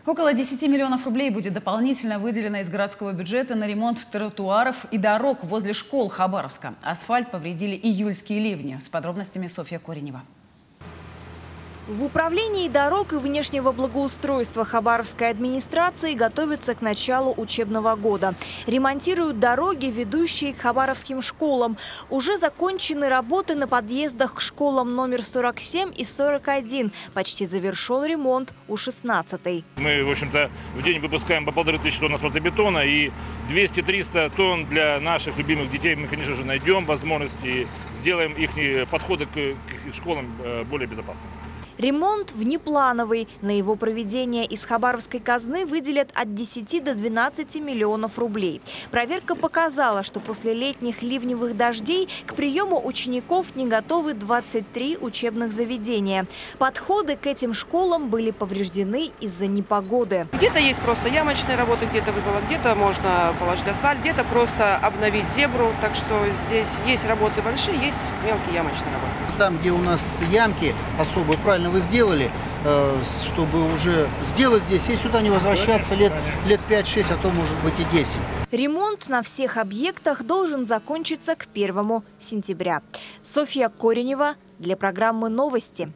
Около 10 миллионов рублей будет дополнительно выделено из городского бюджета на ремонт тротуаров и дорог возле школ Хабаровска. Асфальт повредили июльские ливни. С подробностями Софья Коренева. В управлении дорог и внешнего благоустройства Хабаровской администрации готовятся к началу учебного года. Ремонтируют дороги, ведущие к хабаровским школам. Уже закончены работы на подъездах к школам номер 47 и 41. Почти завершен ремонт у 16-й. Мы, в общем-то, в день выпускаем по 1500 тонн асфальтобетона и 200-300 тонн для наших любимых детей. Мы, конечно же, найдем возможность и сделаем их подходы к их школам более безопасными. Ремонт внеплановый. На его проведение из хабаровской казны выделят от 10 до 12 миллионов рублей. Проверка показала, что после летних ливневых дождей к приему учеников не готовы 23 учебных заведения. Подходы к этим школам были повреждены из-за непогоды. Где-то есть просто ямочные работы, где-то выпало, где-то можно положить асфальт, где-то просто обновить зебру. Так что здесь есть работы большие, есть мелкие ямочные работы. Там, где у нас ямки особо, правильно вы сделали, чтобы уже сделать здесь и сюда не возвращаться лет 5-6, а то может быть и 10. Ремонт на всех объектах должен закончиться к 1 сентября. Софья Коренева для программы «Новости».